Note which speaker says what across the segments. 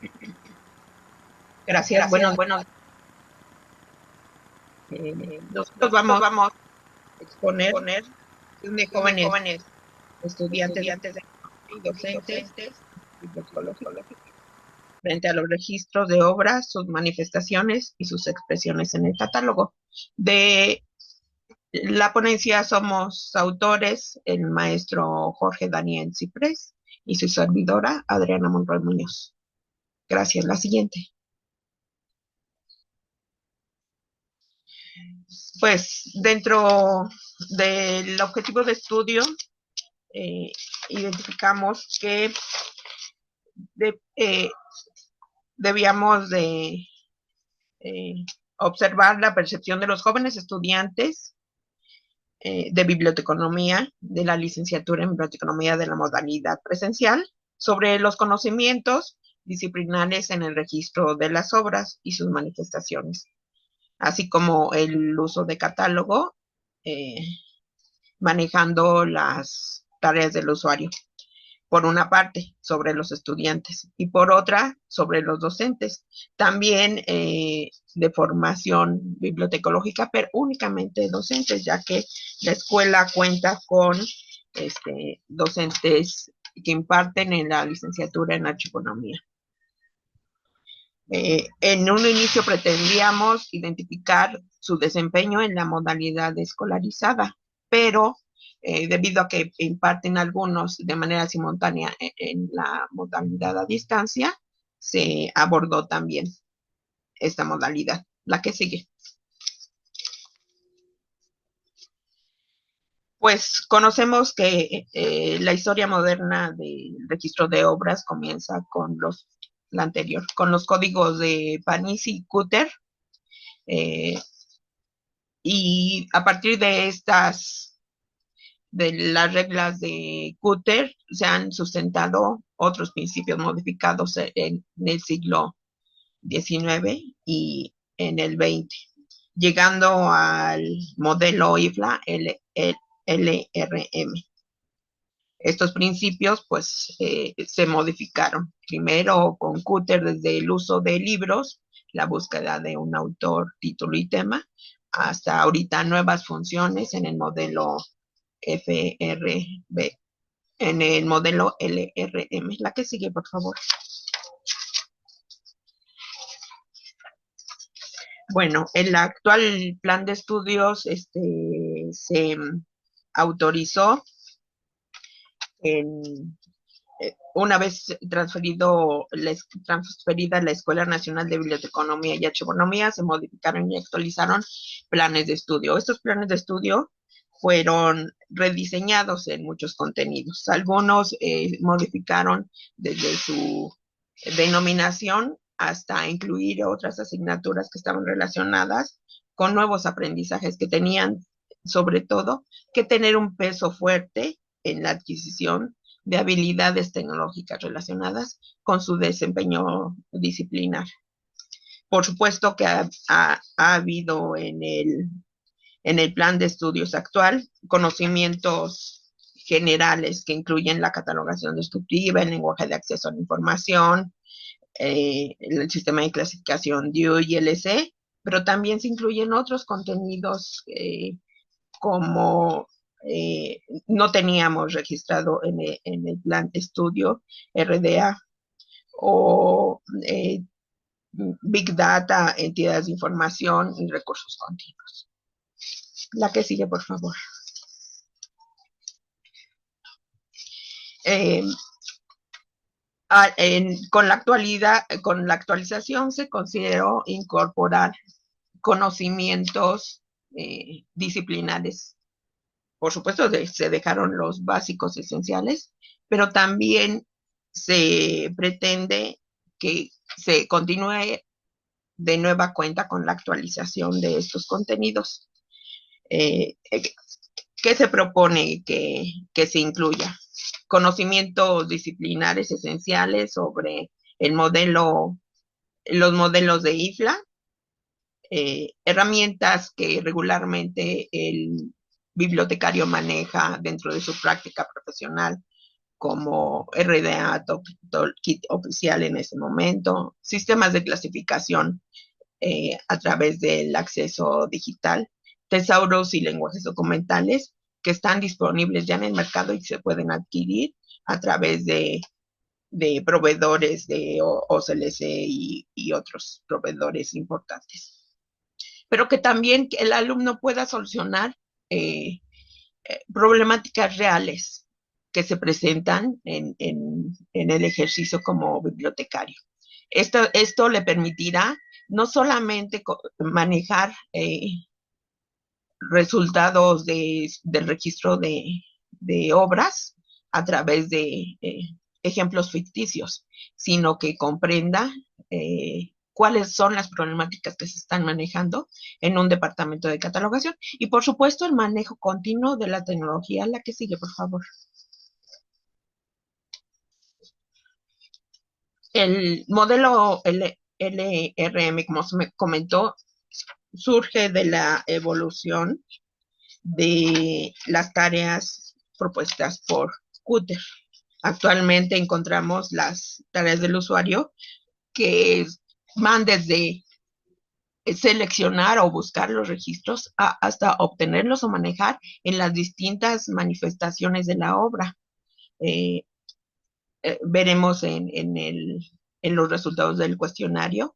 Speaker 1: Gracias.
Speaker 2: Gracias,
Speaker 1: Bueno,
Speaker 2: bueno,
Speaker 1: nosotros
Speaker 2: nosotros
Speaker 1: vamos
Speaker 2: vamos
Speaker 1: a
Speaker 2: a
Speaker 1: exponer
Speaker 2: exponer
Speaker 1: de
Speaker 2: de
Speaker 1: jóvenes
Speaker 2: jóvenes
Speaker 1: estudiantes
Speaker 2: estudiantes
Speaker 1: y
Speaker 2: y
Speaker 1: docentes
Speaker 2: docentes
Speaker 1: bibliotecólogos frente a los registros de obras, sus manifestaciones y sus expresiones en el catálogo. De la ponencia somos autores el maestro Jorge Daniel Ciprés y su servidora Adriana Monroy Muñoz. Gracias. La siguiente. Pues dentro del objetivo de estudio eh, identificamos que de, debíamos de eh, observar la percepción de los jóvenes estudiantes de biblioteconomía, de la licenciatura en biblioteconomía de la modalidad presencial, sobre los conocimientos disciplinares en el registro de las obras y sus manifestaciones, así como el uso de catálogo, eh, manejando las tareas del usuario. Por una parte, sobre los estudiantes y por otra, sobre los docentes. También de formación bibliotecológica, pero únicamente docentes, ya que la escuela cuenta con docentes que imparten en la licenciatura en archivonomía. En un inicio pretendíamos identificar su desempeño en la modalidad escolarizada, pero debido a que imparten algunos de manera simultánea en la modalidad a distancia, se abordó también esta modalidad. La que sigue. Pues conocemos que la historia moderna del registro de obras comienza con la anterior, con los códigos de Panizzi y Cutter, eh, y a partir de las reglas de Cutter, se han sustentado otros principios modificados en el siglo XIX y en el XX, llegando al modelo IFLA LRM. Estos principios pues se modificaron. Primero con Cutter desde el uso de libros, la búsqueda de un autor, título y tema, hasta ahorita nuevas funciones en el modelo FRB, en el modelo LRM. La que sigue, por favor. Bueno, el actual plan de estudios se autorizó en una vez transferida la Escuela Nacional de Biblioteconomía y Archivonomía, se modificaron y actualizaron planes de estudio. Estos planes de estudio fueron rediseñados en muchos contenidos. Algunos modificaron desde su denominación hasta incluir otras asignaturas que estaban relacionadas con nuevos aprendizajes que tenían, sobre todo, que tener un peso fuerte en la adquisición de habilidades tecnológicas relacionadas con su desempeño disciplinar. Por supuesto que ha habido en el plan de estudios actual conocimientos generales que incluyen la catalogación descriptiva, el lenguaje de acceso a la información, el sistema de clasificación DIU y LC, pero también se incluyen otros contenidos como no teníamos registrado en el plan de estudio RDA o Big Data, entidades de información y recursos continuos. La que sigue, por favor. Eh, con la actualización se consideró incorporar conocimientos disciplinares. Por supuesto, se dejaron los básicos esenciales, pero también se pretende que se continúe de nueva cuenta con la actualización de estos contenidos. Eh, ¿Qué se propone que se incluya? Conocimientos disciplinares esenciales sobre los modelos de IFLA, herramientas que regularmente el bibliotecario maneja dentro de su práctica profesional como RDA, Kit oficial en ese momento, sistemas de clasificación a través del acceso digital, tesauros y lenguajes documentales que están disponibles ya en el mercado y se pueden adquirir a través de proveedores de OCLC y otros proveedores importantes. Pero que también el alumno pueda solucionar problemáticas reales que se presentan en el ejercicio como bibliotecario. Esto le permitirá no solamente manejar resultados del registro de obras a través de ejemplos ficticios, sino que comprenda cuáles son las problemáticas que se están manejando en un departamento de catalogación y, por supuesto, el manejo continuo de la tecnología. La que sigue, por favor. El modelo LRM, como se me comentó, surge de la evolución de las tareas propuestas por Qt. Actualmente encontramos las tareas del usuario que van desde seleccionar o buscar los registros hasta obtenerlos o manejar en las distintas manifestaciones de la obra. Veremos en los resultados del cuestionario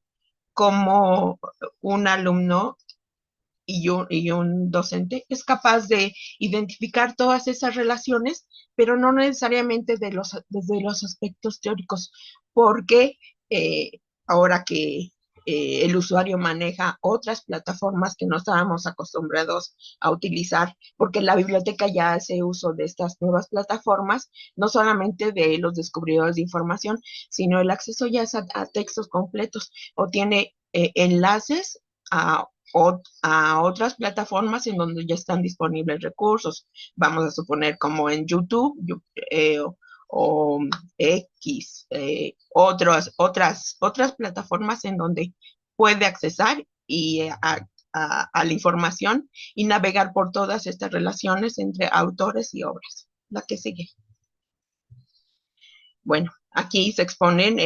Speaker 1: cómo un alumno y un docente es capaz de identificar todas esas relaciones, pero no necesariamente desde los aspectos teóricos, porque ahora que el usuario maneja otras plataformas que no estábamos acostumbrados a utilizar, porque la biblioteca ya hace uso de estas nuevas plataformas, no solamente de los descubridores de información, sino el acceso ya es a textos completos o tiene enlaces a otras plataformas en donde ya están disponibles recursos. Vamos a suponer como en YouTube o X, otras plataformas en donde puede accesar a la información y navegar por todas estas relaciones entre autores y obras. La que sigue. Bueno, aquí se exponen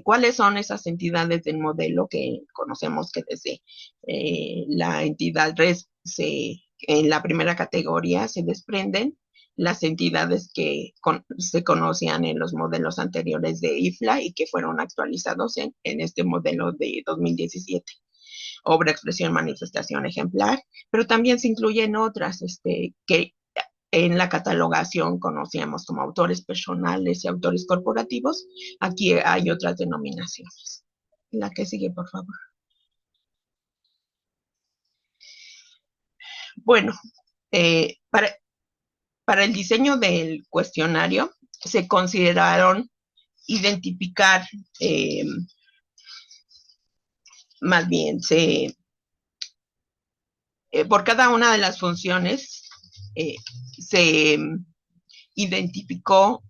Speaker 1: cuáles son esas entidades del modelo que conocemos que desde la entidad RES en la primera categoría se desprenden las entidades que se conocían en los modelos anteriores de IFLA y que fueron actualizados en este modelo de 2017. Obra, expresión, manifestación, ejemplar, pero también se incluyen otras que en la catalogación conocíamos como autores personales y autores corporativos. Aquí hay otras denominaciones. La que sigue, por favor. Bueno, para el diseño del cuestionario se consideraron identificar, más bien, por cada una de las funciones se identificó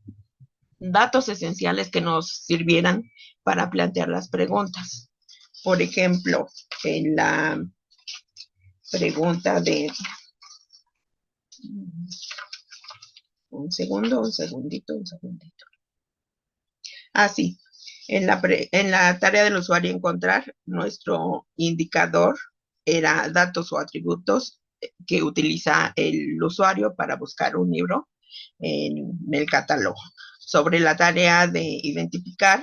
Speaker 1: datos esenciales que nos sirvieran para plantear las preguntas. Por ejemplo, en la pregunta de... Un segundito. Sí. En la tarea del usuario encontrar, nuestro indicador era datos o atributos que utiliza el usuario para buscar un libro en el catálogo. Sobre la tarea de identificar,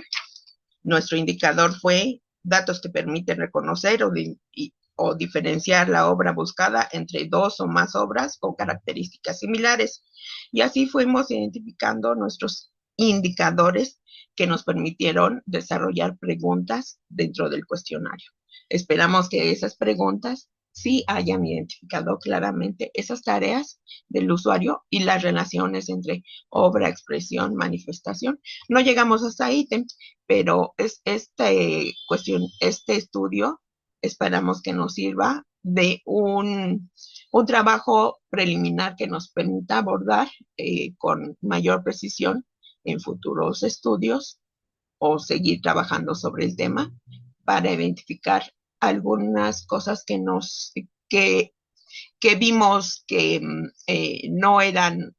Speaker 1: nuestro indicador fue datos que permiten reconocer o diferenciar la obra buscada entre dos o más obras con características similares. Y así fuimos identificando nuestros indicadores que nos permitieron desarrollar preguntas dentro del cuestionario. Esperamos que esas preguntas sí hayan identificado claramente esas tareas del usuario y las relaciones entre obra, expresión, manifestación. No llegamos hasta ítem, pero este estudio esperamos que nos sirva de un trabajo preliminar que nos permita abordar con mayor precisión en futuros estudios o seguir trabajando sobre el tema para identificar algunas cosas que vimos que no eran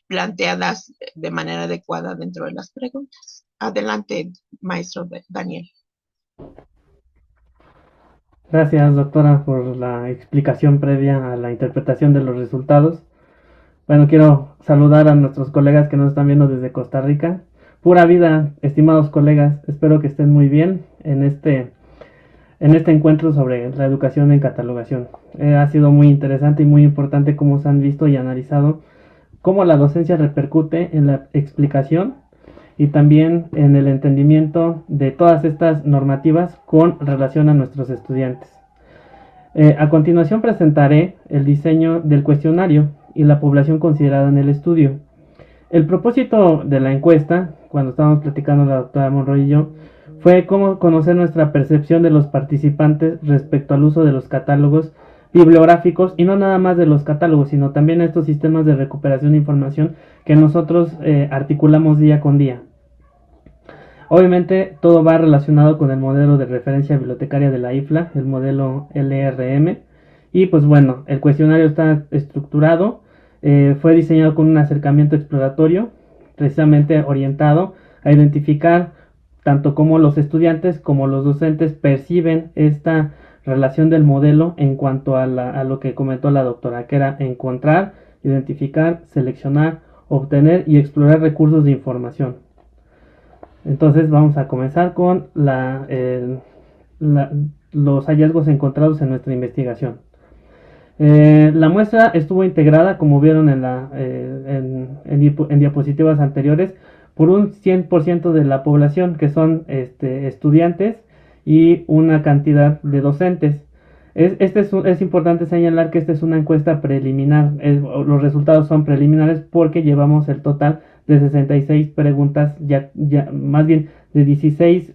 Speaker 1: planteadas de manera adecuada dentro de las preguntas. Adelante, maestro Daniel.
Speaker 2: Gracias, doctora, por la explicación previa a la interpretación de los resultados. Bueno, quiero saludar a nuestros colegas que nos están viendo desde Costa Rica. Pura vida, estimados colegas, espero que estén muy bien en este encuentro sobre la educación en catalogación. Ha sido muy interesante y muy importante cómo se han visto y analizado cómo la docencia repercute en la explicación y también en el entendimiento de todas estas normativas con relación a nuestros estudiantes. A continuación presentaré el diseño del cuestionario y la población considerada en el estudio. El propósito de la encuesta, cuando estábamos platicando la doctora Monroy y yo, fue cómo conocer nuestra percepción de los participantes respecto al uso de los catálogos bibliográficos, y no nada más de los catálogos, sino también estos sistemas de recuperación de información que nosotros articulamos día con día. Obviamente todo va relacionado con el modelo de referencia bibliotecaria de la IFLA, el modelo LRM. Y pues bueno, el cuestionario está estructurado, fue diseñado con un acercamiento exploratorio, precisamente orientado a identificar tanto como los estudiantes como los docentes perciben esta relación del modelo en cuanto a lo que comentó la doctora, que era encontrar, identificar, seleccionar, obtener y explorar recursos de información. Entonces vamos a comenzar con los hallazgos encontrados en nuestra investigación. La muestra estuvo integrada, como vieron en diapositivas anteriores, por un 100% de la población, que son estudiantes y una cantidad de docentes. Es importante señalar que esta es una encuesta preliminar, los resultados son preliminares porque llevamos el total de 66 preguntas, más bien de 16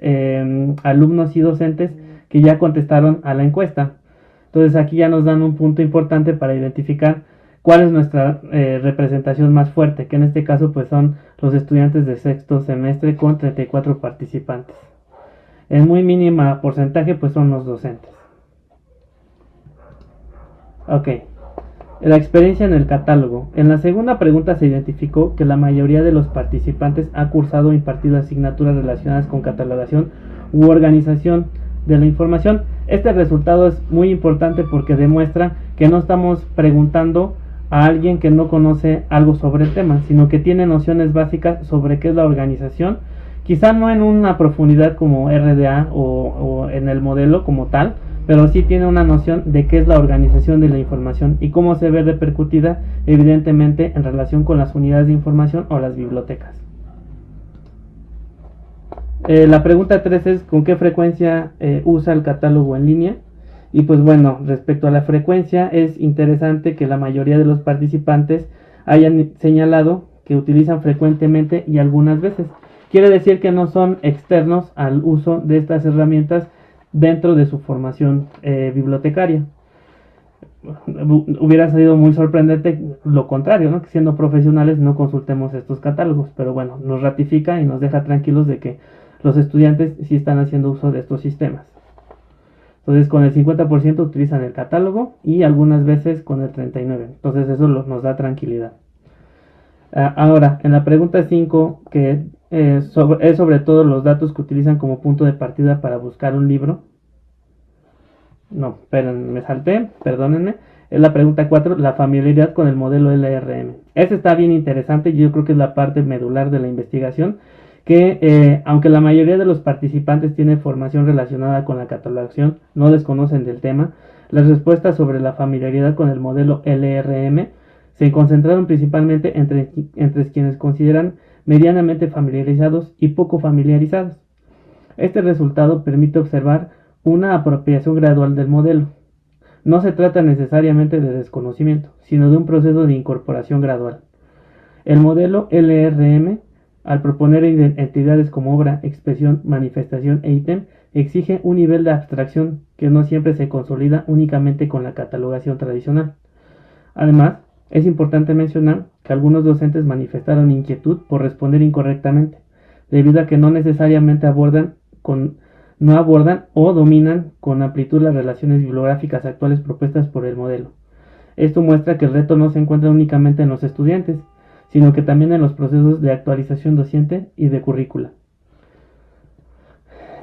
Speaker 2: alumnos y docentes que ya contestaron a la encuesta. Entonces aquí ya nos dan un punto importante para identificar cuál es nuestra representación más fuerte, que en este caso pues son los estudiantes de sexto semestre con 34 participantes. En muy mínima porcentaje pues son los docentes. Ok, la experiencia en el catálogo. En la segunda pregunta se identificó que la mayoría de los participantes ha cursado o impartido asignaturas relacionadas con catalogación u organización de la información. Este resultado es muy importante porque demuestra que no estamos preguntando a alguien que no conoce algo sobre el tema, sino que tiene nociones básicas sobre qué es la organización, quizá no en una profundidad como RDA o en el modelo como tal, pero sí tiene una noción de qué es la organización de la información y cómo se ve repercutida evidentemente en relación con las unidades de información o las bibliotecas. La pregunta 3 es ¿con qué frecuencia usa el catálogo en línea? Y pues bueno, respecto a la frecuencia es interesante que la mayoría de los participantes hayan señalado que utilizan frecuentemente y algunas veces. Quiere decir que no son externos al uso de estas herramientas dentro de su formación bibliotecaria. Hubiera sido muy sorprendente lo contrario, ¿no? Que siendo profesionales no consultemos estos catálogos, pero bueno, nos ratifica y nos deja tranquilos de que los estudiantes sí están haciendo uso de estos sistemas. Entonces con el 50% utilizan el catálogo y algunas veces con el 39%. Entonces eso nos da tranquilidad. Ahora, en la pregunta 5, que es sobre todo los datos que utilizan como punto de partida para buscar un libro. No, esperen, me salté, perdónenme. Es la pregunta 4, la familiaridad con el modelo LRM. Este está bien interesante y yo creo que es la parte medular de la investigación, que aunque la mayoría de los participantes tiene formación relacionada con la catalogación, no desconocen del tema, las respuestas sobre la familiaridad con el modelo LRM se concentraron principalmente entre quienes consideran medianamente familiarizados y poco familiarizados. Este resultado permite observar una apropiación gradual del modelo. No se trata necesariamente de desconocimiento, sino de un proceso de incorporación gradual. El modelo LRM, al proponer entidades como obra, expresión, manifestación e ítem, exige un nivel de abstracción que no siempre se consolida únicamente con la catalogación tradicional. Además, es importante mencionar que algunos docentes manifestaron inquietud por responder incorrectamente, debido a que no necesariamente no abordan o dominan con amplitud las relaciones bibliográficas actuales propuestas por el modelo. Esto muestra que el reto no se encuentra únicamente en los estudiantes, sino que también en los procesos de actualización docente y de currícula.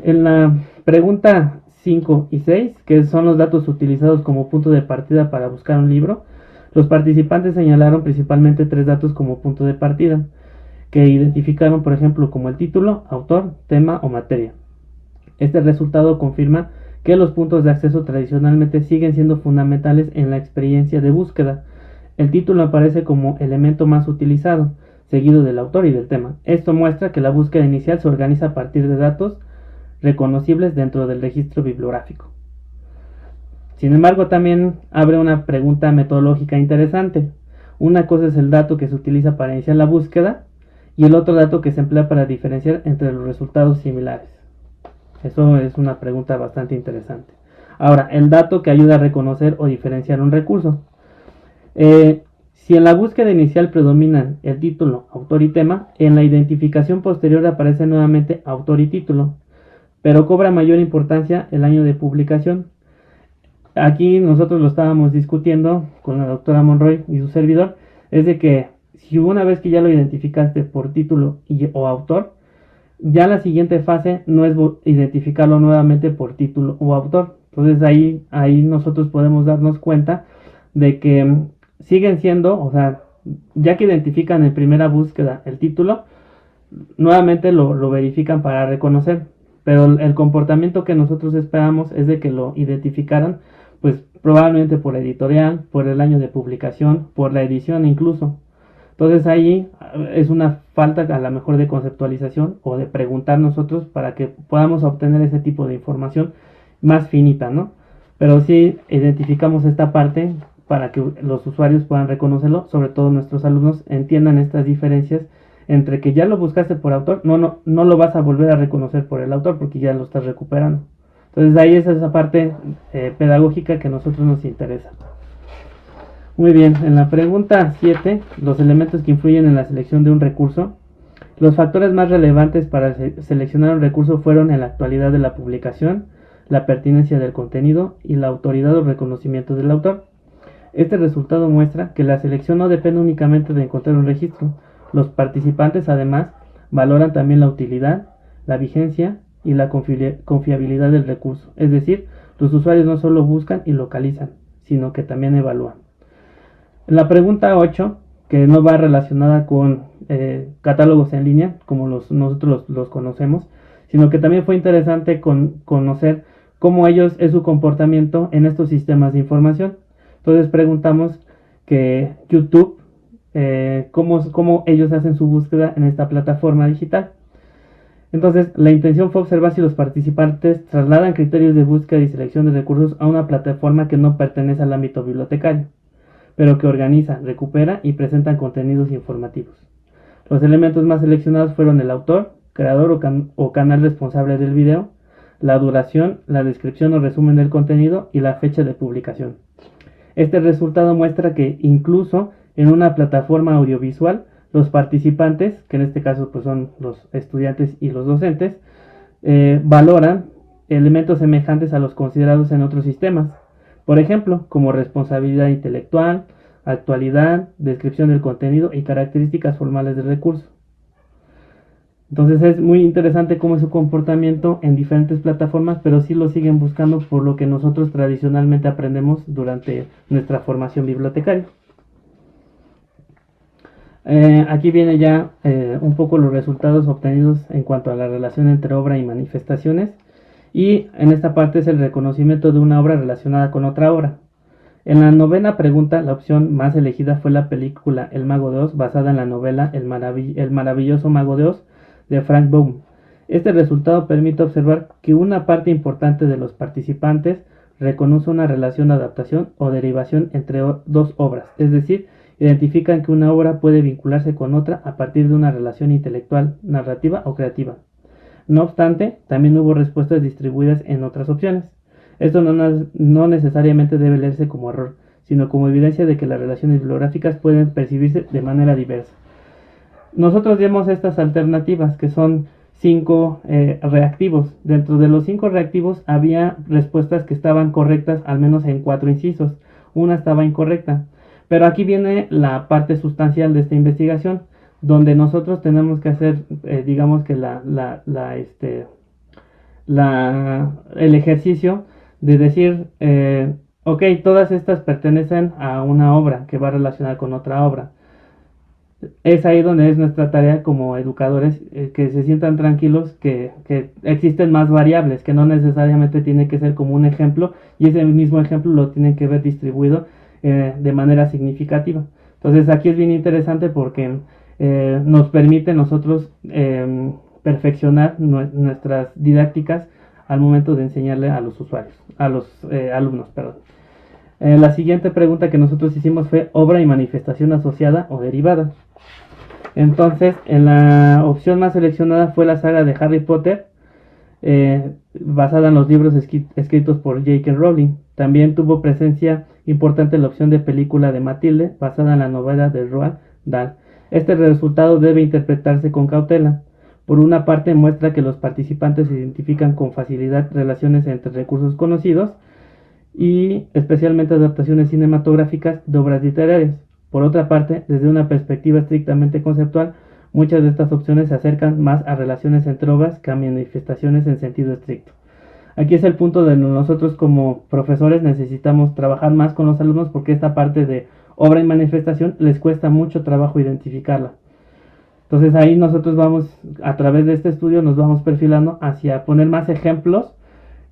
Speaker 2: En la pregunta 5 y 6, que son los datos utilizados como punto de partida para buscar un libro, los participantes señalaron principalmente 3 datos como punto de partida, que identificaron, por ejemplo, como el título, autor, tema o materia. Este resultado confirma que los puntos de acceso tradicionalmente siguen siendo fundamentales en la experiencia de búsqueda. El título aparece como elemento más utilizado, seguido del autor y del tema. Esto muestra que la búsqueda inicial se organiza a partir de datos reconocibles dentro del registro bibliográfico. Sin embargo, también abre una pregunta metodológica interesante. Una cosa es el dato que se utiliza para iniciar la búsqueda y el otro dato que se emplea para diferenciar entre los resultados similares. Eso es una pregunta bastante interesante. Ahora, el dato que ayuda a reconocer o diferenciar un recurso. Si en la búsqueda inicial predominan el título, autor y tema, en la identificación posterior aparece nuevamente autor y título, pero cobra mayor importancia el año de publicación. Aquí nosotros lo estábamos discutiendo con la doctora Monroy y su servidor, es de que si una vez que ya lo identificaste por título o autor, ya la siguiente fase no es identificarlo nuevamente por título o autor. Entonces ahí nosotros podemos darnos cuenta de que siguen siendo, o sea, ya que identifican en primera búsqueda el título, nuevamente lo verifican para reconocer, pero el comportamiento que nosotros esperamos es de que lo identificaran, pues probablemente por editorial, por el año de publicación, por la edición incluso. Entonces ahí es una falta a lo mejor de conceptualización o de preguntar nosotros para que podamos obtener ese tipo de información más finita, ¿no? Pero sí identificamos esta parte para que los usuarios puedan reconocerlo, sobre todo nuestros alumnos entiendan estas diferencias entre que ya lo buscaste por autor, no lo vas a volver a reconocer por el autor porque ya lo estás recuperando. Entonces ahí es esa parte pedagógica que a nosotros nos interesa. Muy bien, en la pregunta 7, los elementos que influyen en la selección de un recurso. Los factores más relevantes para seleccionar un recurso fueron en la actualidad de la publicación, la pertinencia del contenido y la autoridad o reconocimiento del autor. Este resultado muestra que la selección no depende únicamente de encontrar un registro. Los participantes además valoran también la utilidad, la vigencia y la confiabilidad del recurso. Es decir, los usuarios no solo buscan y localizan, sino que también evalúan. En la pregunta 8, que no va relacionada con catálogos en línea, como nosotros los conocemos, sino que también fue interesante conocer cómo ellos es su comportamiento en estos sistemas de información. Entonces preguntamos que YouTube, cómo ellos hacen su búsqueda en esta plataforma digital. Entonces, la intención fue observar si los participantes trasladan criterios de búsqueda y selección de recursos a una plataforma que no pertenece al ámbito bibliotecario, pero que organiza, recupera y presenta contenidos informativos. Los elementos más seleccionados fueron el autor, creador o canal responsable del video, la duración, la descripción o resumen del contenido y la fecha de publicación. Este resultado muestra que incluso en una plataforma audiovisual, los participantes, que en este caso pues son los estudiantes y los docentes, valoran elementos semejantes a los considerados en otros sistemas. Por ejemplo, como responsabilidad intelectual, actualidad, descripción del contenido y características formales del recurso. Entonces es muy interesante cómo es su comportamiento en diferentes plataformas, pero sí lo siguen buscando por lo que nosotros tradicionalmente aprendemos durante nuestra formación bibliotecaria. Aquí viene ya un poco los resultados obtenidos en cuanto a la relación entre obra y manifestaciones, y en esta parte es el reconocimiento de una obra relacionada con otra obra. En la novena pregunta, la opción más elegida fue la película El Mago de Oz, basada en la novela El maravilloso Mago de Oz de Frank Baum. Este resultado permite observar que una parte importante de los participantes reconoce una relación de adaptación o derivación entre dos obras, es decir, identifican que una obra puede vincularse con otra a partir de una relación intelectual, narrativa o creativa. No obstante, también hubo respuestas distribuidas en otras opciones. Esto no necesariamente debe leerse como error, sino como evidencia de que las relaciones bibliográficas pueden percibirse de manera diversa. Nosotros vemos estas alternativas, que son 5 reactivos. Dentro de los 5 reactivos había respuestas que estaban correctas, al menos en 4 incisos. Una estaba incorrecta. Pero aquí viene la parte sustancial de esta investigación, donde nosotros tenemos que hacer, digamos que el ejercicio de decir, ok, todas estas pertenecen a una obra que va relacionada con otra obra. Es ahí donde es nuestra tarea como educadores, que se sientan tranquilos, que existen más variables, que no necesariamente tiene que ser como un ejemplo, y ese mismo ejemplo lo tienen que ver distribuido de manera significativa. Entonces aquí es bien interesante porque nos permite nosotros perfeccionar nuestras didácticas al momento de enseñarle a los usuarios, a los alumnos, perdón. La siguiente pregunta que nosotros hicimos fue obra y manifestación asociada o derivada. Entonces, en la opción más seleccionada fue la saga de Harry Potter, basada en los libros escritos por J.K. Rowling. También tuvo presencia importante la opción de película de Matilde, basada en la novela de Roald Dahl. Este resultado debe interpretarse con cautela. Por una parte, muestra que los participantes identifican con facilidad relaciones entre recursos conocidos y especialmente adaptaciones cinematográficas de obras literarias. Por otra parte, desde una perspectiva estrictamente conceptual, muchas de estas opciones se acercan más a relaciones entre obras que a manifestaciones en sentido estricto. Aquí es el punto donde nosotros como profesores necesitamos trabajar más con los alumnos, porque esta parte de obra y manifestación les cuesta mucho trabajo identificarla. Entonces ahí nosotros vamos, a través de este estudio, nos vamos perfilando hacia poner más ejemplos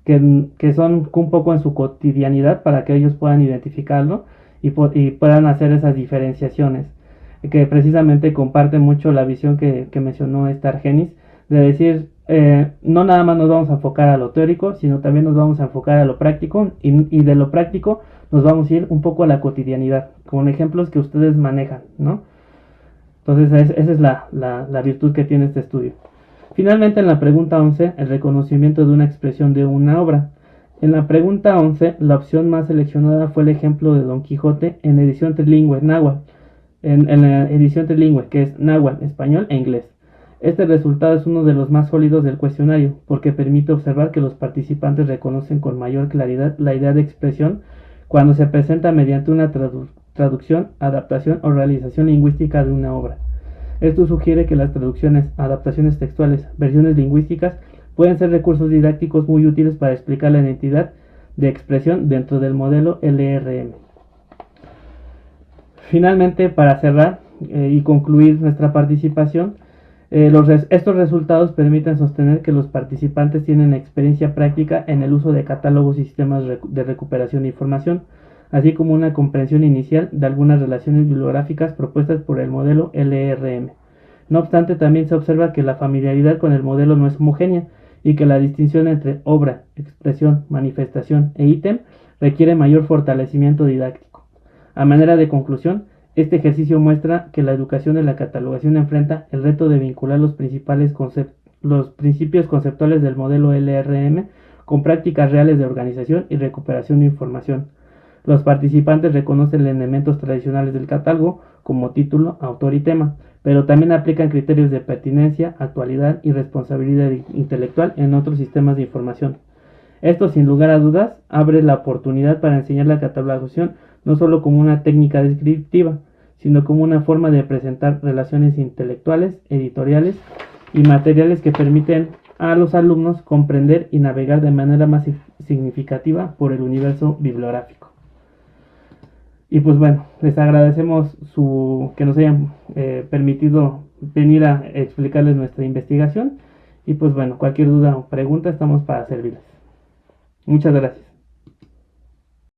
Speaker 2: que son un poco en su cotidianidad para que ellos puedan identificarlo y puedan hacer esas diferenciaciones, que precisamente comparte mucho la visión que mencionó Argenis, de decir, no nada más nos vamos a enfocar a lo teórico, sino también nos vamos a enfocar a lo práctico, y de lo práctico nos vamos a ir un poco a la cotidianidad, con ejemplos que ustedes manejan, ¿no? Entonces esa es la virtud que tiene este estudio. Finalmente, en la pregunta 11, el reconocimiento de una expresión de una obra. En la pregunta 11, la opción más seleccionada fue el ejemplo de Don Quijote en edición trilingüe náhuatl, en la edición trilingüe, que es náhuatl, español e inglés. Este resultado es uno de los más sólidos del cuestionario, porque permite observar que los participantes reconocen con mayor claridad la idea de expresión cuando se presenta mediante una traducción, adaptación o realización lingüística de una obra. Esto sugiere que las traducciones, adaptaciones textuales, versiones lingüísticas pueden ser recursos didácticos muy útiles para explicar la identidad de expresión dentro del modelo LRM. Finalmente, para cerrar y concluir nuestra participación, estos resultados permiten sostener que los participantes tienen experiencia práctica en el uso de catálogos y sistemas de recuperación de información, así como una comprensión inicial de algunas relaciones bibliográficas propuestas por el modelo LRM. No obstante, también se observa que la familiaridad con el modelo no es homogénea y que la distinción entre obra, expresión, manifestación e ítem requiere mayor fortalecimiento didáctico. A manera de conclusión, este ejercicio muestra que la educación de la catalogación enfrenta el reto de vincular los principios conceptuales del modelo LRM con prácticas reales de organización y recuperación de información. Los participantes reconocen elementos tradicionales del catálogo como título, autor y tema, pero también aplican criterios de pertinencia, actualidad y responsabilidad intelectual en otros sistemas de información. Esto, sin lugar a dudas, abre la oportunidad para enseñar la catalogación no solo como una técnica descriptiva, sino como una forma de presentar relaciones intelectuales, editoriales y materiales que permiten a los alumnos comprender y navegar de manera más significativa por el universo bibliográfico. Y pues bueno, les agradecemos que nos hayan permitido venir a explicarles nuestra investigación. Y pues bueno, cualquier duda o pregunta estamos para servirles. Muchas gracias.